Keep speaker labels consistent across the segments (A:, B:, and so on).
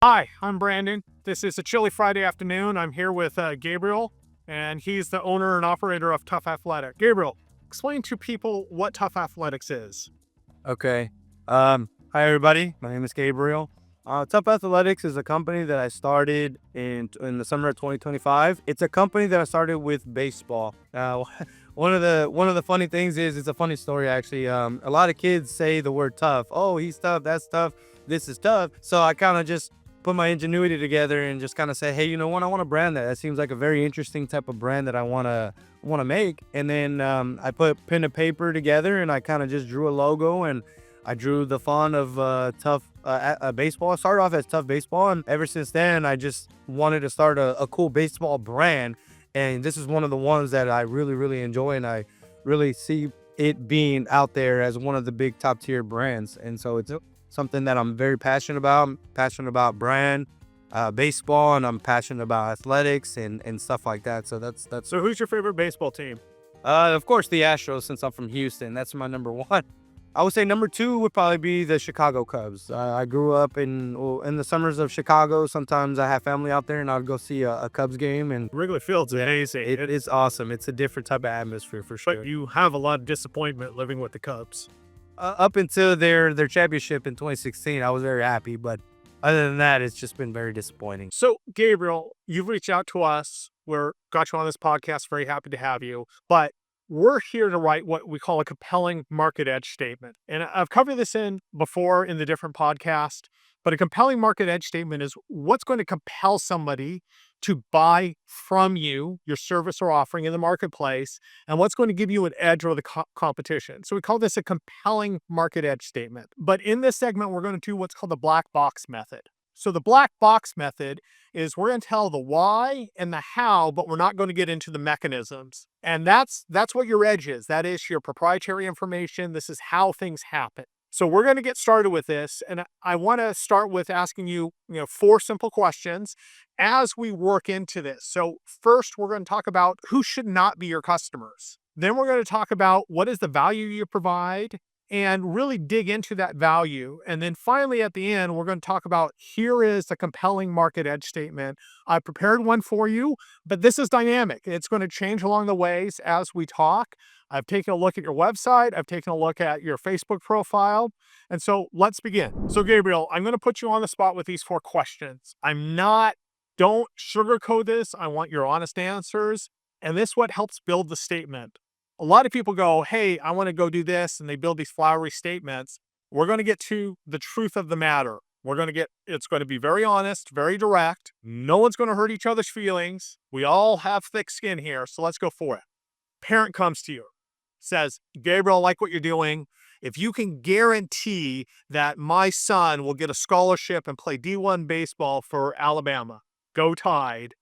A: Hi, I'm Brandon. This is a chilly Friday afternoon. I'm here with Gabriel, and he's the owner and operator of Tough Athletic. Gabriel, explain to people what Tough Athletics is.
B: Okay. Hi everybody. My name is Gabriel. Tough Athletics is a company that I started in the summer of 2025. It's a company that I started with baseball. One of the funny things is it's a funny story actually. A lot of kids say the word tough. Oh, he's tough. That's tough. This is tough. So I kind of just put my ingenuity together and just kind of say, hey, you know what? I want to brand that. That seems like a very interesting type of brand that I want to make. And then I put pen and paper together and I kind of just drew a logo and I drew the font of tough baseball. I started off as tough baseball, and ever since then I just wanted to start a cool baseball brand. And this is one of the ones that I really enjoy, and I really see it being out there as one of the big top tier brands. And so it's something that I'm very passionate about. I'm passionate about brand baseball, and I'm passionate about athletics and stuff like that. So that's
A: So, who's your favorite baseball team?
B: of course the Astros, since I'm from Houston. That's my number one. I would say number two would probably be the Chicago Cubs. I grew up in the summers of Chicago. Sometimes I have family out there, and I'd go see a Cubs game, and
A: Wrigley Field's amazing.
B: it is awesome. It's a different type of atmosphere for sure.
A: But you have a lot of disappointment living with the Cubs.
B: Up until their championship in 2016, I was very happy, but other than that, it's just been very disappointing.
A: So, Gabriel, you've reached out to us. We're got you on this podcast. Very happy to have you. But we're here to write what we call a compelling market edge statement. And I've covered this in before in the different podcast, but a compelling market edge statement is what's going to compel somebody to buy from you, your service or offering in the marketplace, and what's going to give you an edge over the competition. So we call this a compelling market edge statement. But in this segment, we're going to do what's called the black box method. So the black box method is we're going to tell the why and the how, but we're not going to get into the mechanisms. And that's what your edge is. That is your proprietary information. This is how things happen. So we're going to get started with this, and I want to start with asking you, four simple questions as we work into this. So first, we're going to talk about who should not be your customers. Then we're going to talk about what is the value you provide and really dig into that value. And then finally, at the end, we're going to talk about here is a compelling market edge statement. I prepared one for you, but this is dynamic. It's going to change along the ways as we talk. I've taken a look at your website. I've taken a look at your Facebook profile. And so let's begin. So, Gabriel, I'm going to put you on the spot with these four questions. Don't sugarcoat this. I want your honest answers. And this is what helps build the statement. A lot of people go, hey, I want to go do this, and they build these flowery statements. We're going to get to the truth of the matter. It's going to be very honest, very direct. No one's going to hurt each other's feelings. We all have thick skin here, so let's go for it. Parent comes to you, says, Gabriel, I like what you're doing. If you can guarantee that my son will get a scholarship and play D1 baseball for Alabama, go Tide,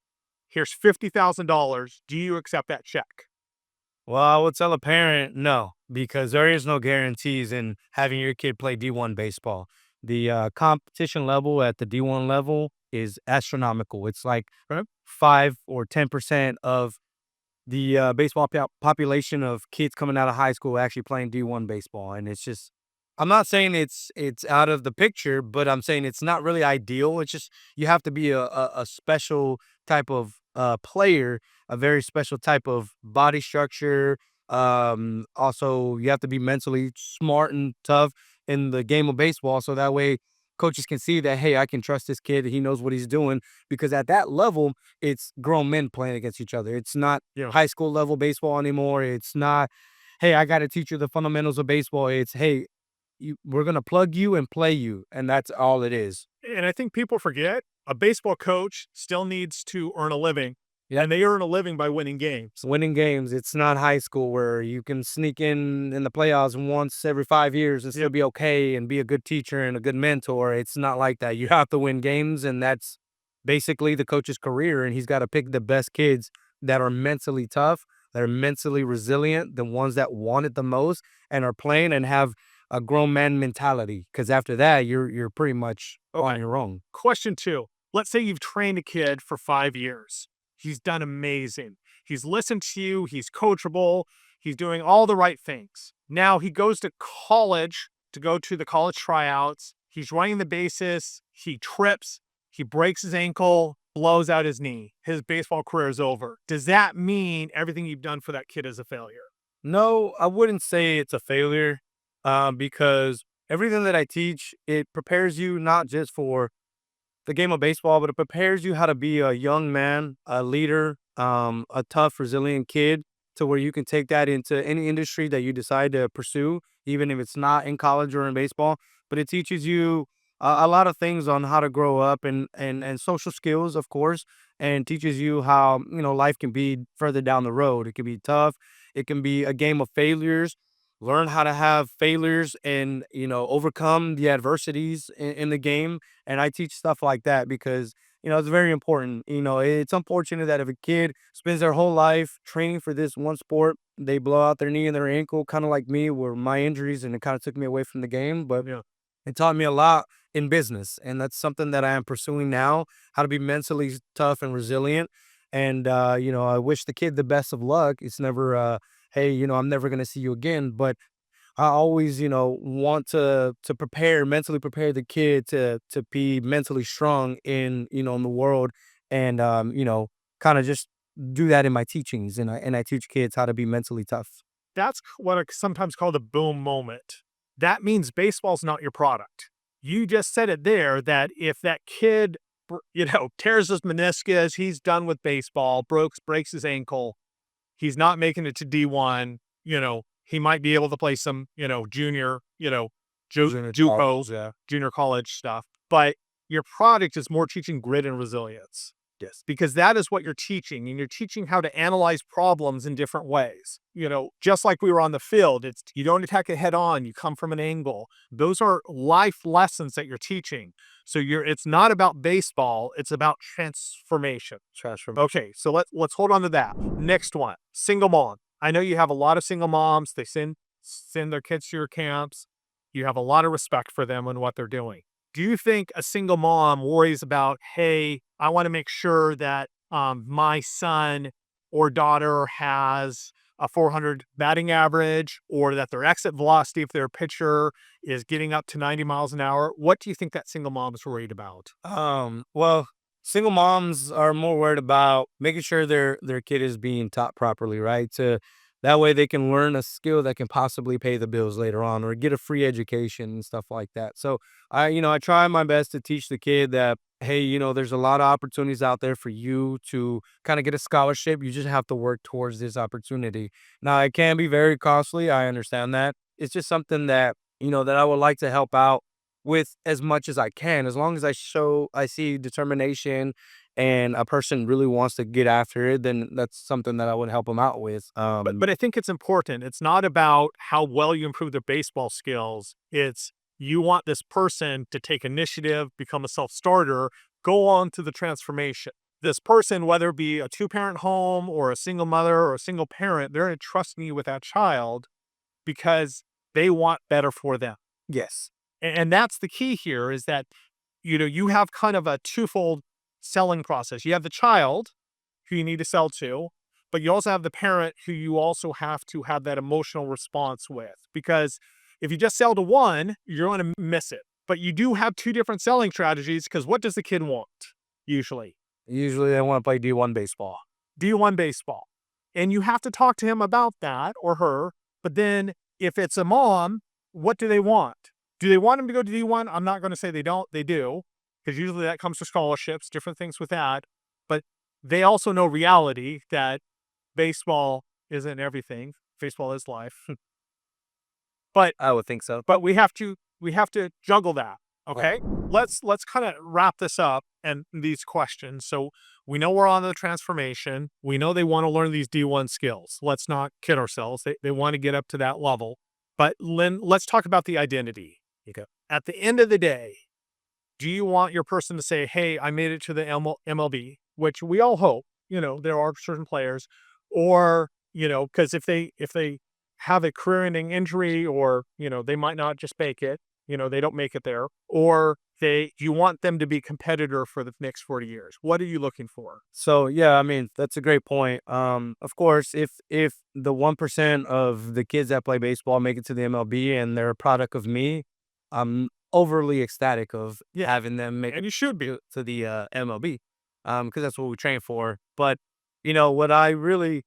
A: here's $50,000. Do you accept that check?
B: Well, I would tell a parent no, because there is no guarantees in having your kid play D1 baseball. The competition level at the D1 level is astronomical. It's like 5 or 10% of the baseball population of kids coming out of high school actually playing D1 baseball. And it's just, I'm not saying it's out of the picture, but I'm saying it's not really ideal. It's just you have to be a special type of player, a very special type of body structure. Also, you have to be mentally smart and tough in the game of baseball, so that way coaches can see that, hey, I can trust this kid. He knows what he's doing, because at that level, it's grown men playing against each other. It's not high school level baseball anymore. It's not, hey, I got to teach you the fundamentals of baseball. It's, hey, we're going to plug you and play you. And that's all it is.
A: And I think people forget a baseball coach still needs to earn a living.
B: Yeah.
A: And they earn a living by winning games.
B: It's winning games. It's not high school where you can sneak in the playoffs once every 5 years and still be okay and be a good teacher and a good mentor. It's not like that. You have to win games, and that's basically the coach's career. And he's got to pick the best kids that are mentally tough, that are mentally resilient, the ones that want it the most and are playing and have a grown man mentality. Because after that, you're pretty much on your own.
A: Question two. Let's say you've trained a kid for 5 years. He's done amazing. He's listened to you. He's coachable. He's doing all the right things. Now he goes to college to go to the college tryouts. He's running the bases. He trips. he breaks his ankle, blows out his knee. His baseball career is over. Does that mean everything you've done for that kid is a failure?
B: No, I wouldn't say it's a failure, because everything that I teach, it prepares you not just for the game of baseball, but it prepares you how to be a young man, a leader, a tough, resilient kid, to where you can take that into any industry that you decide to pursue, even if it's not in college or in baseball. But it teaches you a lot of things on how to grow up, and social skills, of course, and teaches you how life can be further down the road. It can be tough. It can be a game of failures. Learn how to have failures and overcome the adversities in the game. And I teach stuff like that because it's very important. It's unfortunate that if a kid spends their whole life training for this one sport, they blow out their knee and their ankle, kind of like me, were my injuries, and it kind of took me away from the game. But
A: Yeah.
B: it taught me a lot in business, and that's something that I am pursuing now: how to be mentally tough and resilient. And I wish the kid the best of luck. It's never, hey, I'm never gonna see you again. But I always, want to mentally prepare the kid to be mentally strong in the world, and kind of just do that in my teachings, and I teach kids how to be mentally tough.
A: That's what I sometimes call the boom moment. That means baseball's not your product. You just said it there that if that kid, tears his meniscus, he's done with baseball, breaks his ankle, he's not making it to D1, he might be able to play some, junior,
B: Junior
A: JUCO,
B: college, yeah.
A: junior college stuff. But your product is more teaching grit and resilience
B: Yes.
A: because that is what you're teaching. And you're teaching how to analyze problems in different ways. Just like we were on the field, it's you don't attack it head on, you come from an angle. Those are life lessons that you're teaching. So it's not about baseball, it's about transformation.
B: Transform.
A: Okay, so let's hold on to that. Next one, single mom. I know you have a lot of single moms. They send their kids to your camps. You have a lot of respect for them and what they're doing. Do you think a single mom worries about, hey, I want to make sure that my son or daughter has a 400 batting average, or that their exit velocity, if they're a pitcher, is getting up to 90 miles an hour? What do you think that single mom is worried about?
B: Well, single moms are more worried about making sure their kid is being taught properly, right? To that way they can learn a skill that can possibly pay the bills later on, or get a free education and stuff like that. So I try my best to teach the kid that, hey, there's a lot of opportunities out there for you to kind of get a scholarship. You just have to work towards this opportunity. Now, it can be very costly. I understand that. It's just something that that I would like to help out with as much as I can. As long as I see determination, and a person really wants to get after it, then that's something that I would help them out with.
A: But I think it's important. It's not about how well you improve their baseball skills. It's you want this person to take initiative, become a self-starter, go on to the transformation. This person, whether it be a two-parent home or a single mother or a single parent, they're entrusting you with that child because they want better for them.
B: yes.
A: And that's the key here is that, you have kind of a twofold selling process. You have the child who you need to sell to, but you also have the parent who you also have to have that emotional response with. Because if you just sell to one, you're going to miss it. But you do have two different selling strategies because what does the kid want? Usually
B: Usually they want to play D1 baseball.
A: D1 baseball. And you have to talk to him about that or her. But then if it's a mom, what do they want? Do they want him to go to D1? I'm not going to say they don't. They do, because usually that comes to scholarships, different things with that. But they also know reality that baseball isn't everything. Baseball is life. but
B: I would think so.
A: but we have to juggle that. Okay. Let's kind of wrap this up and these questions. So we know we're on the transformation. We know they want to learn these D1 skills. Let's not kid ourselves. They want to get up to that level. But Lynn, let's talk about the identity.
B: Okay.
A: At the end of the day, do you want your person to say, hey, I made it to the MLB, which we all hope, there are certain players, or, because if they have a career-ending injury, or, they might not just make it, they don't make it there, or you want them to be competitor for the next 40 years. What are you looking for?
B: So yeah, I mean, that's a great point. Of course, if the 1% of the kids that play baseball make it to the MLB and they're a product of me, overly ecstatic of
A: Yeah,
B: having them make
A: and
B: it
A: you should be.
B: to the MLB, because that's what we train for. But what I really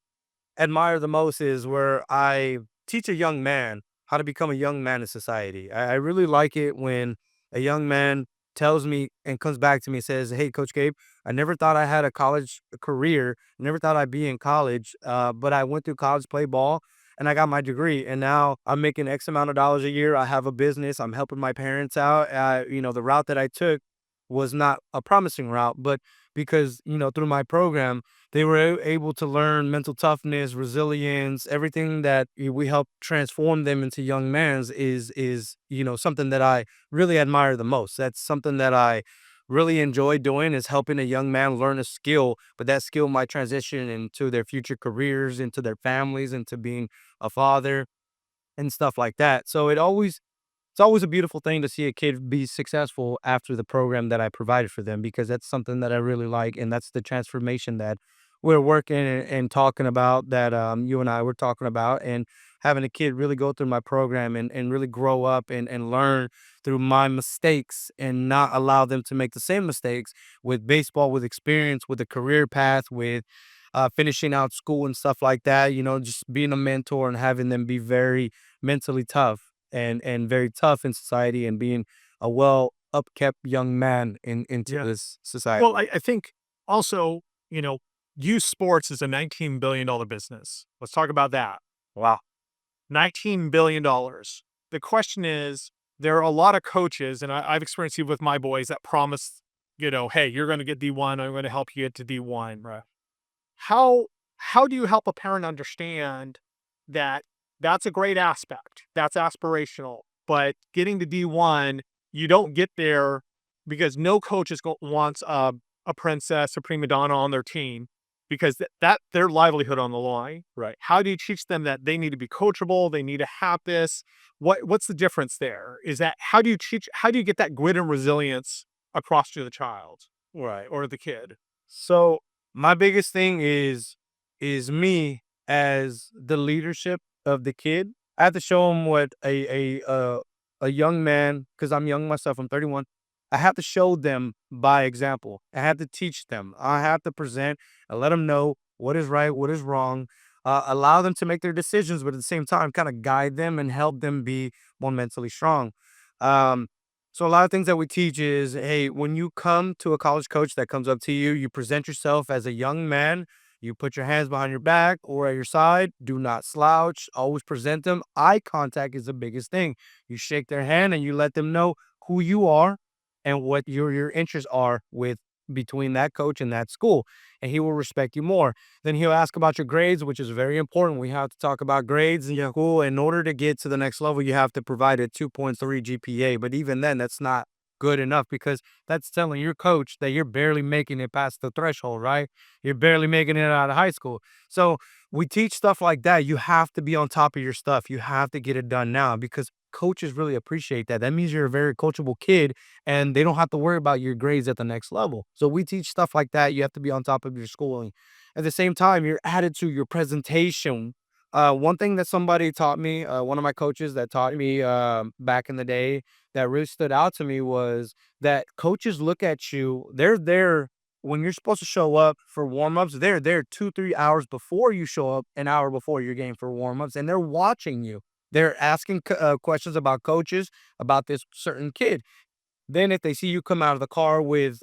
B: admire the most is where I teach a young man how to become a young man in society. I really like it when a young man tells me and comes back to me and says, "Hey, Coach Gabe, I never thought I had a college career. Never thought I'd be in college, but I went through college, play ball, and I got my degree. And now I'm making X amount of dollars a year. I have a business. I'm helping my parents out. The route that I took was not a promising route, but because, through my program, they were able to learn mental toughness, resilience, everything that we help transform them into young mans is something that I really admire the most. That's something that I really enjoy doing, is helping a young man learn a skill, but that skill might transition into their future careers, into their families, into being a father and stuff like that. So it's always a beautiful thing to see a kid be successful after the program that I provided for them, because that's something that I really like, and that's the transformation that we're working and talking about, that you and I were talking about, and having a kid really go through my program and really grow up and learn through my mistakes, and not allow them to make the same mistakes with baseball, with experience, with a career path, with finishing out school and stuff like that. Just being a mentor and having them be very mentally tough and very tough in society, and being a well upkept young man into
A: Yeah.
B: this society.
A: Well, I think also, you know, youth sports is a $19 billion business. Let's talk about that.
B: Wow.
A: $19 billion. The question is, there are a lot of coaches, and I've experienced it with my boys that promise, hey, you're going to get D1. I'm going to help you get to D1.
B: Right.
A: How how do you help a parent understand that that's a great aspect, that's aspirational, but getting to D1, you don't get there because no coach wants a princess, a prima donna on their team, because that their livelihood on the line.
B: Right.
A: How do you teach them that they need to be coachable, they need to have this? What's the difference there? Is that how do you get that grit and resilience across to the child
B: Right.
A: or the kid?
B: So my biggest thing is me as the leadership of the kid. I have to show him what a young man, because I'm young myself. I'm 31. I have to show them by example. I have to teach them. I have to present and let them know what is right, what is wrong. Allow them to make their decisions, but at the same time, kind of guide them and help them be more mentally strong. Um, so a lot of things that we teach is, hey, when you come to a college coach that comes up to you, you present yourself as a young man. You put your hands behind your back or at your side. Do not slouch. Always present them. Eye contact is the biggest thing. You shake their hand and you let them know who you are and what your interests are with between that coach and that school, and he will respect you more. Then he'll ask about your grades, which is very important. We have to talk about grades in school. In order to get to the next level, you have to provide a 2.3 GPA. But even then, that's not good enough, because that's telling your coach that you're barely making it past the threshold, right? You're barely making it out of high school. So we teach stuff like that. You have to be on top of your stuff. You have to get it done now, because coaches really appreciate that. That means you're a very coachable kid, and they don't have to worry about your grades at the next level. So we teach stuff like that. You have to be on top of your schooling. At the same time, your attitude, your presentation. One thing that somebody taught me, one of my coaches that taught me back in the day, that really stood out to me, was that coaches look at you. They're there when you're supposed to show up for warm-ups. They're there 2-3 hours before you show up, an hour before your game for warm-ups, and they're watching you. They're asking questions about coaches, about this certain kid. Then if they see you come out of the car with,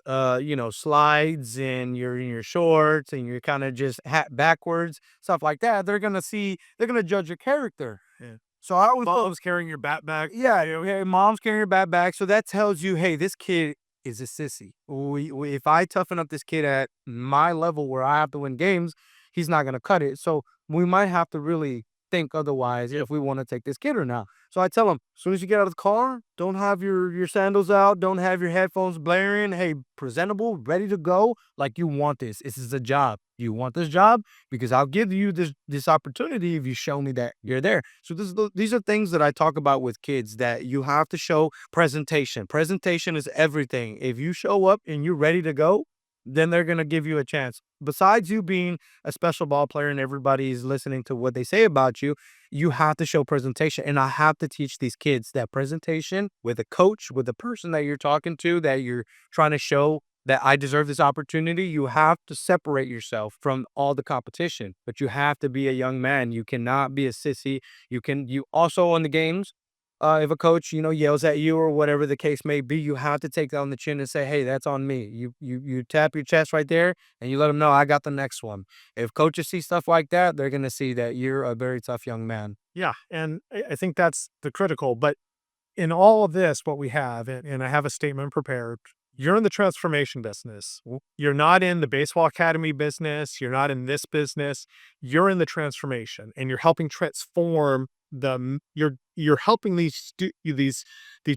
B: slides, and you're in your shorts and you're kind of just hat backwards, stuff like that, they're gonna judge your character.
A: Yeah.
B: So I always felt,
A: Mom's carrying your bat bag.
B: yeah, hey, mom's carrying your back. So that tells you, hey, this kid is a sissy. If I toughen up this kid at my level where I have to win games, he's not gonna cut it. So we might have to really think otherwise if we want to take this kid or not. So I tell him, as soon as you get out of the car, don't have your sandals out, don't have your headphones blaring. Hey, presentable, ready to go, like you want this. This is a job. You want this job, because I'll give you this opportunity if you show me that you're there. So these are things that I talk about with kids, that you have to show presentation. Presentation is everything. If you show up and you're ready to go, then they're going to give you a chance. Besides you being a special ball player and everybody's listening to what they say about you, you have to show presentation. And I have to teach these kids that presentation with a coach, with the person that you're talking to, that you're trying to show that I deserve this opportunity. You have to separate yourself from all the competition, but you have to be a young man. You cannot be a sissy. You also on the games, if a coach, yells at you or whatever the case may be, you have to take that on the chin and say, "Hey, that's on me." You tap your chest right there and you let them know, "I got the next one." If coaches see stuff like that, they're gonna see that you're a very tough young man.
A: Yeah, and I think that's the critical. But in all of this, what we have, and I have a statement prepared. You're in the transformation business. You're not in the baseball academy business. You're not in this business. You're in the transformation, and you're helping transform you're helping the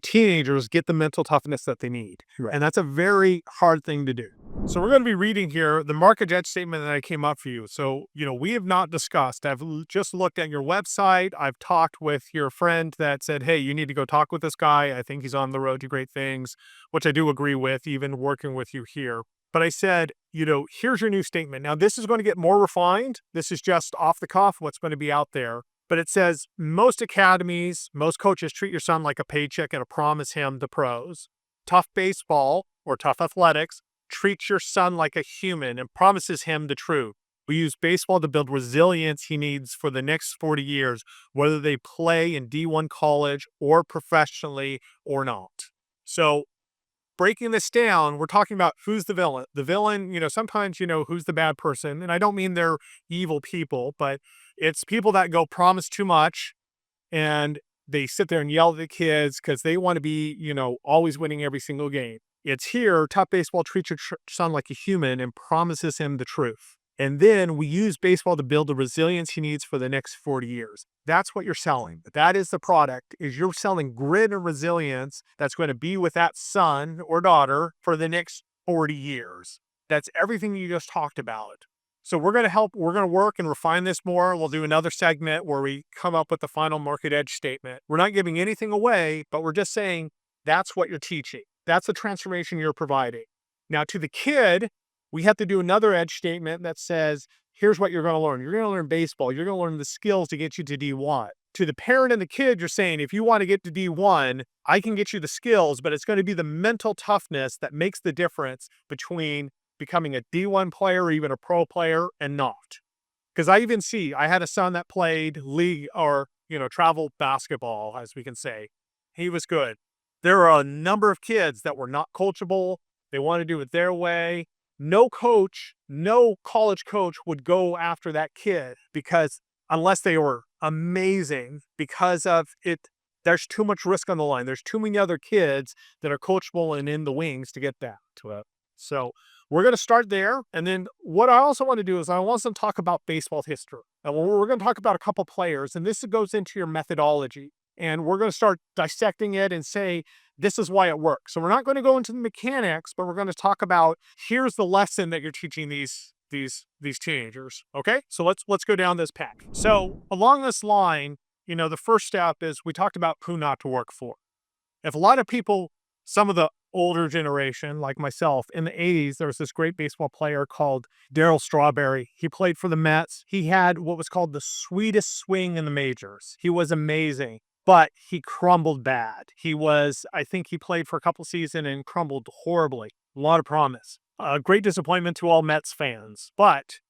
A: teenagers get the mental toughness that they need.
B: Right.
A: And that's a very hard thing to do. So we're going to be reading here the market edge statement that I came up for you. So, we have not discussed. I've just looked at your website. I've talked with your friend that said, hey, you need to go talk with this guy. I think he's on the road to great things, which I do agree with, even working with you here. But I said, here's your new statement. Now, this is going to get more refined. This is just off the cuff, what's going to be out there. But it says, most academies, most coaches treat your son like a paycheck and promise him the pros. Tough baseball or tough athletics treats your son like a human and promises him the truth. We use baseball to build resilience he needs for the next 40 years, whether they play in D1 college or professionally or not. So breaking this down, we're talking about who's the villain. The villain, sometimes who's the bad person. And I don't mean they're evil people, but it's people that go promise too much and they sit there and yell at the kids because they want to be, always winning every single game. It's here, tough baseball treats your son like a human and promises him the truth. And then we use baseball to build the resilience he needs for the next 40 years. That's what you're selling. That is the product, is you're selling grit and resilience that's going to be with that son or daughter for the next 40 years. That's everything you just talked about. So we're going to work and refine this more. We'll do another segment where we come up with the final market edge statement. We're not giving anything away, but we're just saying that's what you're teaching. That's the transformation you're providing. Now to the kid, we have to do another edge statement that says, here's what you're going to learn. You're going to learn baseball. You're going to learn the skills to get you to D1. To the parent and the kid, you're saying, if you want to get to D1, I can get you the skills, but it's going to be the mental toughness that makes the difference between becoming a D1 player or even a pro player and not. Because I had a son that played league or, travel basketball, as we can say. He was good. There are a number of kids that were not coachable. They want to do it their way. No coach, no college coach would go after that kid because unless they were amazing, because of it, there's too much risk on the line. There's too many other kids that are coachable and in the wings to get that to it. So we're going to start there. And then what I also want to do is I want to talk about baseball history. And we're going to talk about a couple players, and this goes into your methodology. And we're going to start dissecting it and say, this is why it works. So we're not going to go into the mechanics, but we're going to talk about, here's the lesson that you're teaching these teenagers. Okay. So let's go down this path. So along this line, the first step is we talked about who not to work for. If a lot of people, some of the older generation, like myself, in the 80s, there was this great baseball player called Darryl Strawberry. He played for the Mets. He had what was called the sweetest swing in the majors. He was amazing, but he crumbled bad. I think he played for a couple seasons and crumbled horribly. A lot of promise. A great disappointment to all Mets fans. But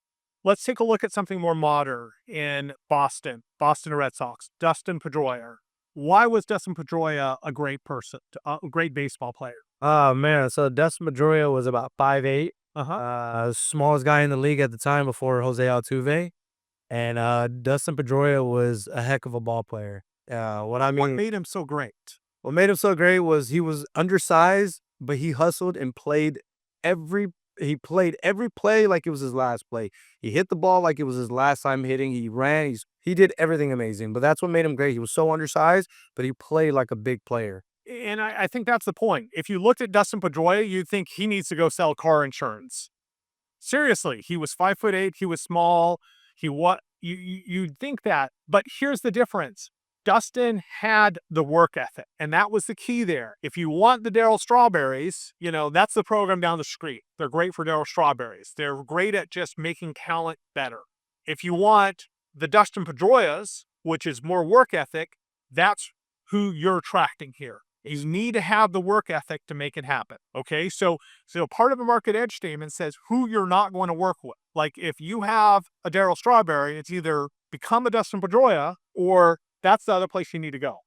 A: let's take a look at something more modern in Boston Red Sox, Dustin Pedroia. Why was Dustin Pedroia a great person, a great baseball player?
B: Oh man, so Dustin Pedroia was about 5'8",
A: Uh-huh.
B: smallest guy in the league at the time before Jose Altuve, and Dustin Pedroia was a heck of a ball player.
A: What made him so great?
B: What made him so great was he was undersized, but he hustled and every he played every play like it was his last play. He hit the ball like it was his last time hitting. He ran. He did everything amazing. But that's what made him great. He was so undersized, but he played like a big player.
A: And I think that's the point. If you looked at Dustin Pedroia, you'd think he needs to go sell car insurance. Seriously, he was 5'8", he was small. You'd think that, but here's the difference. Dustin had the work ethic, and that was the key there. If you want the Darryl Strawberries, that's the program down the street. They're great for Darryl Strawberries. They're great at just making talent better. If you want the Dustin Pedroias, which is more work ethic, that's who you're attracting here. You need to have the work ethic to make it happen. Okay, so part of a market edge statement says who you're not going to work with. Like if you have a Darryl Strawberry, it's either become a Dustin Pedroia or that's the other place you need to go.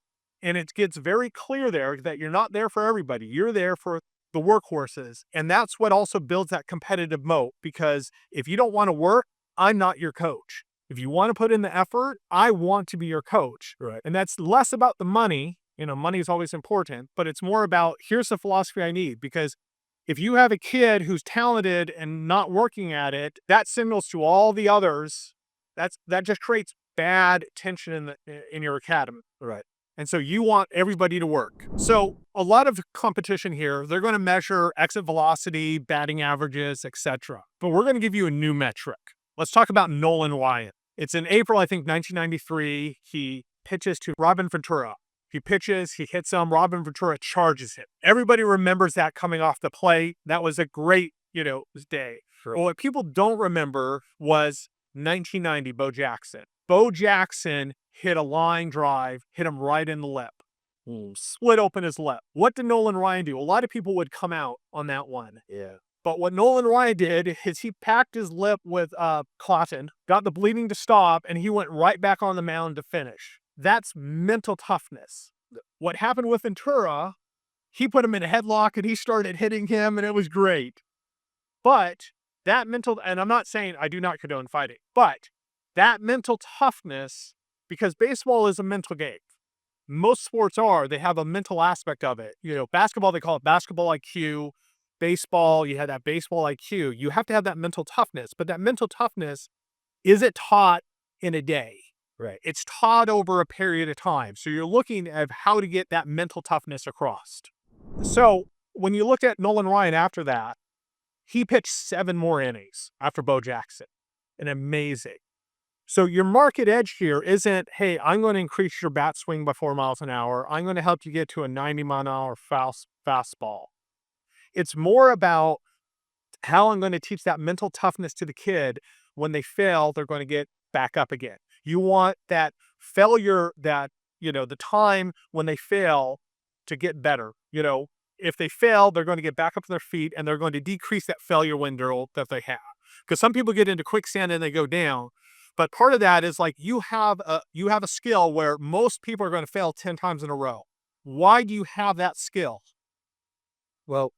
A: And it gets very clear there that you're not there for everybody. You're there for the workhorses. And that's what also builds that competitive moat, because if you don't want to work, I'm not your coach. If you want to put in the effort, I want to be your coach.
B: Right.
A: And that's less about the money. Money is always important, but it's more about here's the philosophy I need. Because if you have a kid who's talented and not working at it, that signals to all the others. That just creates bad tension in your academy.
B: Right.
A: And so you want everybody to work. So a lot of competition here, they're going to measure exit velocity, batting averages, etc. But we're going to give you a new metric. Let's talk about Nolan Ryan. It's in April, I think, 1993. He pitches to Robin Ventura. He pitches, he hits him, Robin Ventura charges him. Everybody remembers that coming off the plate. That was a great, day.
B: Sure.
A: Well, what people don't remember was 1990, Bo Jackson. Bo Jackson hit a line drive, hit him right in the lip. Split open his lip. What did Nolan Ryan do? A lot of people would come out on that one.
B: Yeah.
A: But what Nolan Ryan did is he packed his lip with cotton, got the bleeding to stop, and he went right back on the mound to finish. That's mental toughness. What happened with Ventura, he put him in a headlock and he started hitting him, and it was great. But that mental, and I'm not saying I do not condone fighting, but that mental toughness, because baseball is a mental game. Most sports they have a mental aspect of it. Basketball, they call it basketball IQ. Baseball, you have that baseball IQ. You have to have that mental toughness, but that mental toughness isn't taught in a day.
B: Right.
A: It's taught over a period of time. So you're looking at how to get that mental toughness across. So when you looked at Nolan Ryan after that, he pitched 7 more innings after Bo Jackson. And amazing. So your market edge here isn't, hey, I'm going to increase your bat swing by 4 miles an hour. I'm going to help you get to a 90-mile-an-hour fastball. It's more about how I'm going to teach that mental toughness to the kid. When they fail, they're going to get back up again. You want that failure, that, the time when they fail to get better. If they fail, they're going to get back up to their feet and they're going to decrease that failure window that they have. Because some people get into quicksand and they go down. But part of that is like you have a skill where most people are going to fail 10 times in a row. Why do you have that skill?
B: Well,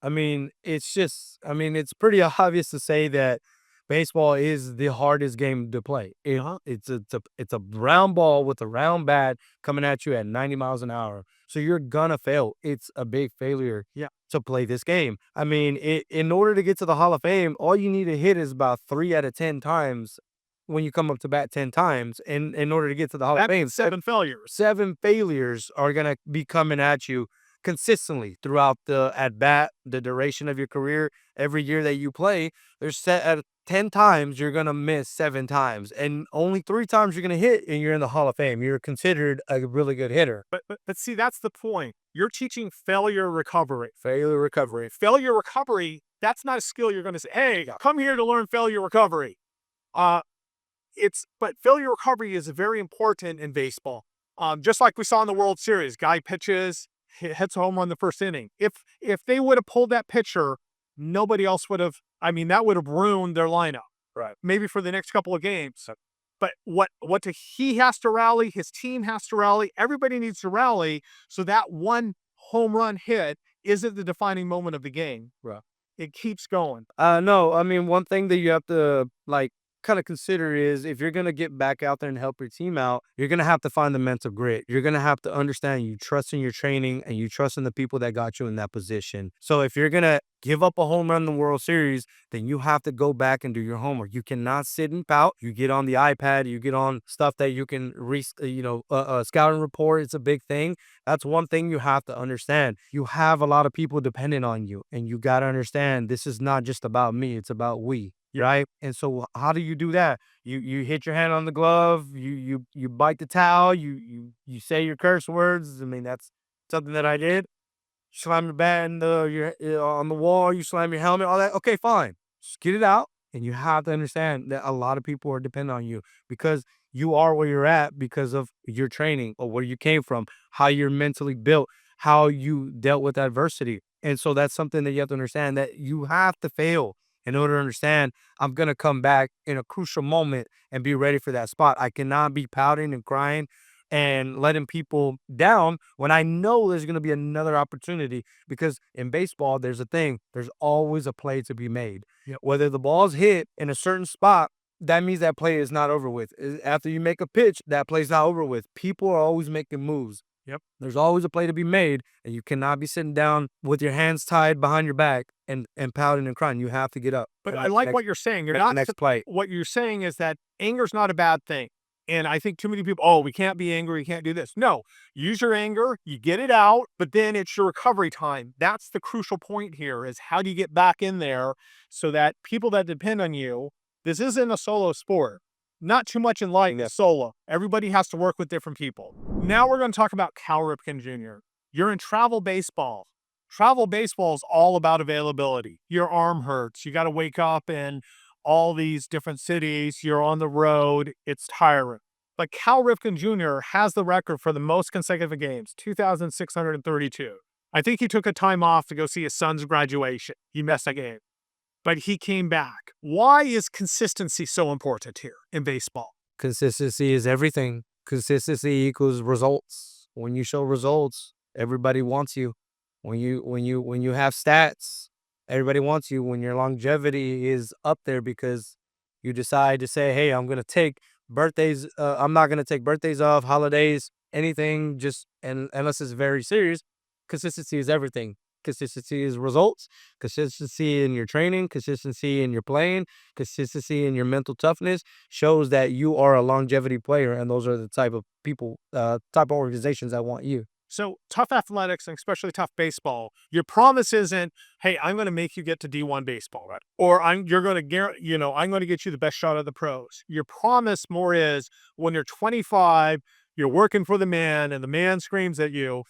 B: it's pretty obvious to say that baseball is the hardest game to play. It's a round ball with a round bat coming at you at 90 miles an hour. So you're gonna fail. It's a big failure to play this game. In order to get to the Hall of Fame, all you need to hit is about 3 out of 10 times when you come up to bat 10 times. And in order to get to the Hall of Fame,
A: 7 failures.
B: 7 failures are gonna be coming at you consistently throughout the at bat, the duration of your career. Every year that you play, there's set at 10 times you're gonna miss 7 times, and only 3 times you're gonna hit, and you're in the Hall of Fame. You're considered a really good hitter.
A: But see, that's the point. You're teaching failure recovery.
B: Failure recovery.
A: Failure recovery, that's not a skill you're going to say, hey, come here to learn failure recovery. But failure recovery is very important in baseball. Just like we saw in the World Series, guy pitches, hits a home run the first inning. If they would have pulled that pitcher, nobody else would have. That would have ruined their lineup.
B: Right.
A: Maybe for the next couple of games. But he has to rally, his team has to rally, everybody needs to rally, so that one home run hit isn't the defining moment of the game.
B: Right.
A: It keeps going.
B: No, one thing that you have to kind of consider is if you're going to get back out there and help your team out, you're going to have to find the mental grit. You're going to have to understand you trust in your training and you trust in the people that got you in that position. So if you're going to give up a home run in the World Series, then you have to go back and do your homework. You cannot sit and pout. You get on the iPad, you get on stuff that you can scouting report. It's a big thing. That's one thing you have to understand. You have a lot of people dependent on you, and you got to understand this is not just about me. It's about we. right? And so how do you do that? You hit your hand on the glove, you bite the towel, you say your curse words. I mean, that's something that I did. Slam your bat in on the wall, you slam your helmet, all that. Okay, fine. Just get it out. And you have to understand that a lot of people are dependent on you because you are where you're at because of your training or where you came from, how you're mentally built, how you dealt with adversity. And so that's something that you have to understand, that you have to fail in order to understand I'm going to come back in a crucial moment and be ready for that spot. I cannot be pouting and crying and letting people down when I know there's going to be another opportunity, because in baseball, there's a thing, there's always a play to be made.
A: Yep.
B: Whether the ball's hit in a certain spot, that means that play is not over with. After you make a pitch, that play's not over with. People are always making moves.
A: Yep.
B: There's always a play to be made, and you cannot be sitting down with your hands tied behind your back and pouting and crying. You have to get up.
A: But
B: And
A: I like what you're saying. You're not
B: next play.
A: what you're saying is that anger's not a bad thing. And I think too many people, oh, we can't be angry, we can't do this. No, use your anger, you get it out, but then it's your recovery time. That's the crucial point here, is how do you get back in there so that people that depend on you, this isn't a solo sport. Not too much in life is solo. Everybody has to work with different people. Now we're going to talk about Cal Ripken Jr. You're in travel baseball. Travel baseball is all about availability. Your arm hurts. You got to wake up in all these different cities. You're on the road. It's tiring. But Cal Ripken Jr. has the record for the most consecutive games, 2,632. I think he took a time off to go see his son's graduation. He missed a game, but he came back. Why is consistency so important here in baseball?
B: Consistency is everything. Consistency equals results. When you show results, everybody wants you. When you have stats, everybody wants you. When your longevity is up there because you decide to say, "Hey, I'm going to take birthdays. I'm not going to take birthdays off, holidays, anything, just and unless it's very serious." Consistency is everything. Consistency is results. Consistency in your training. Consistency in your playing. Consistency in your mental toughness shows that you are a longevity player, and those are the type of people, type of organizations that want you.
A: So tough athletics, and especially tough baseball, your promise isn't, hey, I'm going to make you get to D1 baseball, right? Or you're going to guarantee, I'm going to get you the best shot of the pros. Your promise more is when you're 25, you're working for the man and the man screams at you,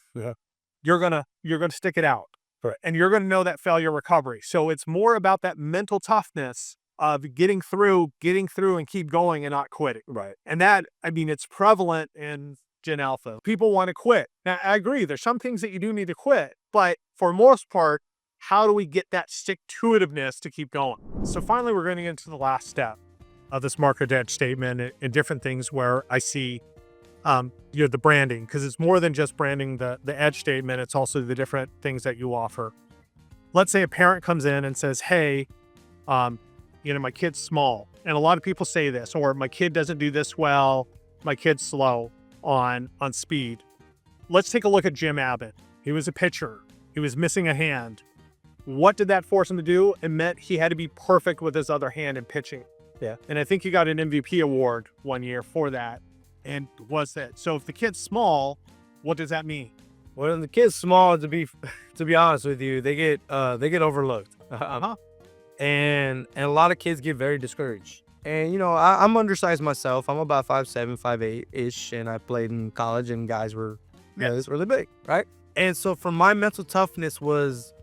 A: you're going to stick it out.
B: Right.
A: And you're going to know that failure recovery. So it's more about that mental toughness of getting through and keep going and not quitting.
B: Right.
A: And that, it's prevalent in Gen Alpha. People want to quit. Now, I agree, there's some things that you do need to quit, but for most part, how do we get that stick-to-itiveness to keep going? So finally, we're going to get into the last step of this market edge statement and different things where I see the branding, because it's more than just branding the edge statement, it's also the different things that you offer. Let's say a parent comes in and says, hey, my kid's small. And a lot of people say this, or my kid doesn't do this well, my kid's slow on speed. Let's take a look at Jim Abbott. He was a pitcher. He was missing a hand. What did that force him to do? It meant he had to be perfect with his other hand in pitching.
B: Yeah.
A: And I think he got an MVP award one year for that. And was that. So if the kid's small, what does that mean?
B: When the kid's small, to be honest with you, they get overlooked. And a lot of kids get very discouraged. And, I'm undersized myself. I'm about 5'7", 5'8"-ish, and I played in college, and guys were really big, right? And so for my mental toughness was,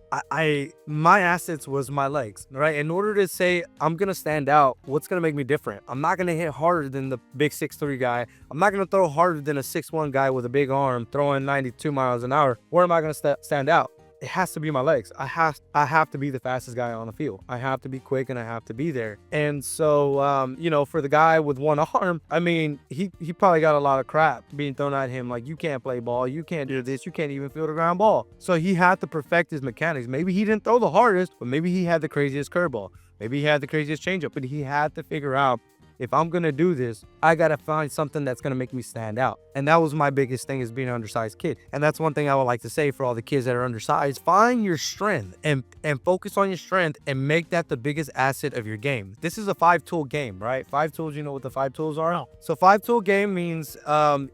B: my assets was my legs, right? In order to say, I'm going to stand out, what's going to make me different? I'm not going to hit harder than the big 6'3" guy. I'm not going to throw harder than a 6'1" guy with a big arm throwing 92 miles an hour. Where am I going to stand out? It has to be my legs. I have to be the fastest guy on the field. I have to be quick, and I have to be there. And so, for the guy with one arm, he probably got a lot of crap being thrown at him. Like, you can't play ball. You can't do this. You can't even field a ground ball. So he had to perfect his mechanics. Maybe he didn't throw the hardest, but maybe he had the craziest curveball. Maybe he had the craziest changeup, but he had to figure out, if I'm going to do this, I got to find something that's going to make me stand out. And that was my biggest thing, is being an undersized kid. And that's one thing I would like to say for all the kids that are undersized: find your strength and focus on your strength and make that the biggest asset of your game. This is a 5-tool game, right? 5 tools, you know what the 5 tools are?
A: No.
B: So 5-tool game means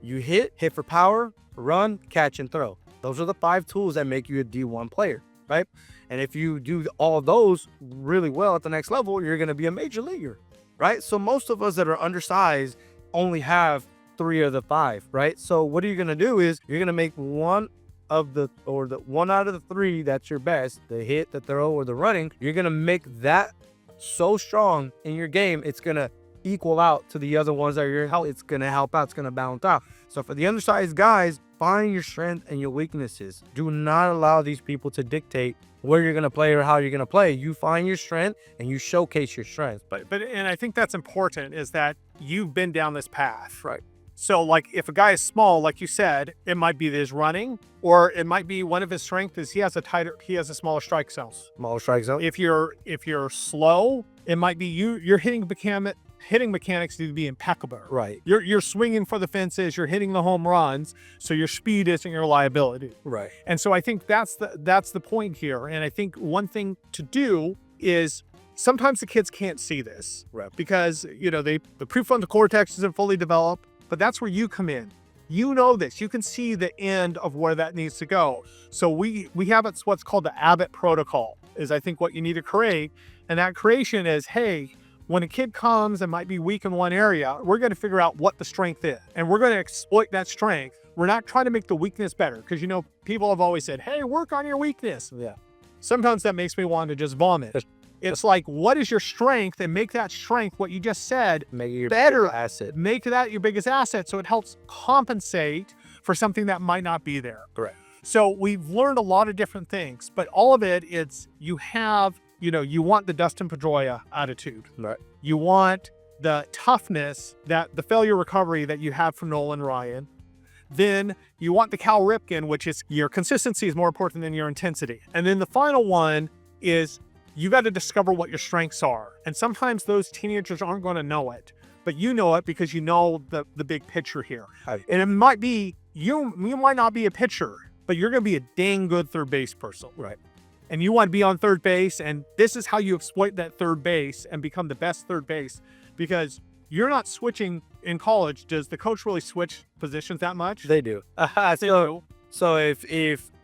B: you hit for power, run, catch, and throw. Those are the 5 tools that make you a D1 player. right? And if you do all those really well at the next level, you're going to be a major leaguer, right? So most of us that are undersized only have 3 of the 5, right? So what are you going to do is you're going to make one out of the 3 that's your best, the hit, the throw, or the running. You're going to make that so strong in your game, it's going to equal out to the other ones that it's going to help out. It's going to balance out. So for the undersized guys, find your strength and your weaknesses. Do not allow these people to dictate where you're going to play or how you're going to play. You find your strength and you showcase your strength.
A: And I think that's important, is that you've been down this path.
B: Right.
A: So like if a guy is small, like you said, it might be his running, or it might be one of his strengths is he has a smaller strike zone.
B: Smaller strike zone.
A: If you're slow, it might be your hitting mechanics need to be impeccable.
B: Right.
A: You're swinging for the fences, you're hitting the home runs, so your speed isn't your liability.
B: Right.
A: And so I think that's the point here. And I think one thing to do is sometimes the kids can't see this,
B: right,
A: because the prefrontal cortex isn't fully developed. But that's where you come in. You know this. You can see the end of where that needs to go. So we have what's called the Abbott protocol, is I think what you need to create. And that creation is, hey, when a kid comes and might be weak in one area, we're going to figure out what the strength is. And we're going to exploit that strength. We're not trying to make the weakness better. Because, people have always said, hey, work on your weakness.
B: Yeah.
A: Sometimes that makes me want to just vomit. It's like, what is your strength, and make that strength, what you just said,
B: make it your
A: better
B: asset.
A: Make that your biggest asset, so it helps compensate for something that might not be there.
B: Correct.
A: So we've learned a lot of different things, but all of it, you want the Dustin Pedroia attitude.
B: Right.
A: You want the toughness, that the failure recovery that you have from Nolan Ryan. Then you want the Cal Ripken, which is your consistency is more important than your intensity. And then the final one is, you got to discover what your strengths are. And sometimes those teenagers aren't going to know it, but you know it because you know the big picture here.
B: Right.
A: And it might be, you might not be a pitcher, but you're going to be a dang good third base person.
B: Right.
A: And you want to be on third base. And this is how you exploit that third base and become the best third base, because you're not switching in college. Does the coach really switch positions that much?
B: They do. So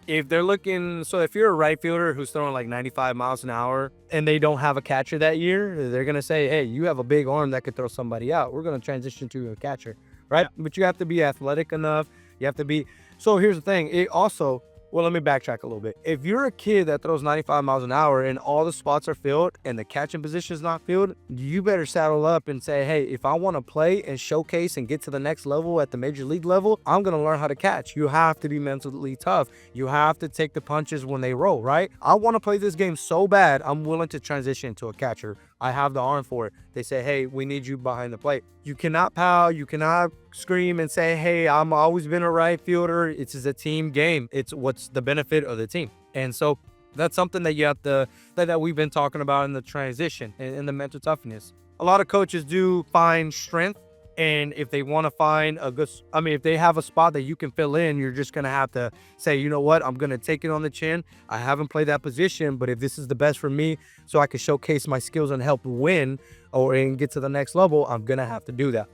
B: if they're looking, so if you're a right fielder who's throwing like 95 miles an hour and they don't have a catcher that year, they're going to say, hey, you have a big arm that could throw somebody out. We're going to transition to a catcher, right? Yeah. But you have to be athletic enough. You have to be. So here's the thing. Let me backtrack a little bit. If you're a kid that throws 95 miles an hour and all the spots are filled and the catching position is not filled, you better saddle up and say, hey, if I want to play and showcase and get to the next level at the major league level, I'm going to learn how to catch. You have to be mentally tough. You have to take the punches when they roll, right? I want to play this game so bad, I'm willing to transition to a catcher. I have the arm for it. They say, hey, we need you behind the plate. You cannot pout. You cannot scream and say, hey, I'm always been a right fielder. It's a team game. It's what's the benefit of the team. And so that's something that you have to, that we've been talking about in the transition and the mental toughness. A lot of coaches do find strength. And if they want to find if they have a spot that you can fill in, you're just going to have to say, you know what, I'm going to take it on the chin. I haven't played that position, but if this is the best for me so I can showcase my skills and help win and get to the next level, I'm going to have to do that.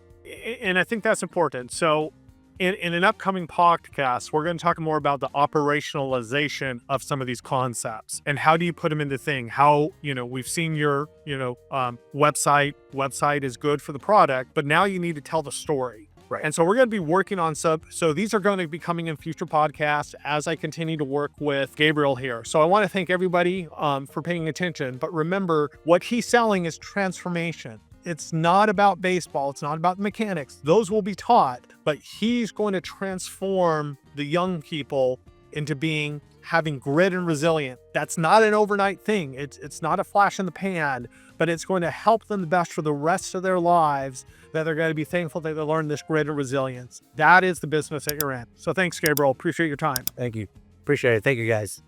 A: And I think that's important. So in an upcoming podcast, we're going to talk more about the operationalization of some of these concepts and how do you put them into thing. How, we've seen your, website is good for the product, but now you need to tell the story.
B: Right.
A: And so we're going to be working on so these are going to be coming in future podcasts as I continue to work with Gabriel here. So I want to thank everybody for paying attention, but remember what he's selling is transformation. It's not about baseball. It's not about mechanics. Those will be taught, but he's going to transform the young people into having grit and resilience. That's not an overnight thing. It's not a flash in the pan, but it's going to help them the best for the rest of their lives, that they're going to be thankful that they learned this grit and resilience. That is the business that you're in. So thanks, Gabriel. Appreciate your time.
B: Thank you. Appreciate it. Thank you, guys.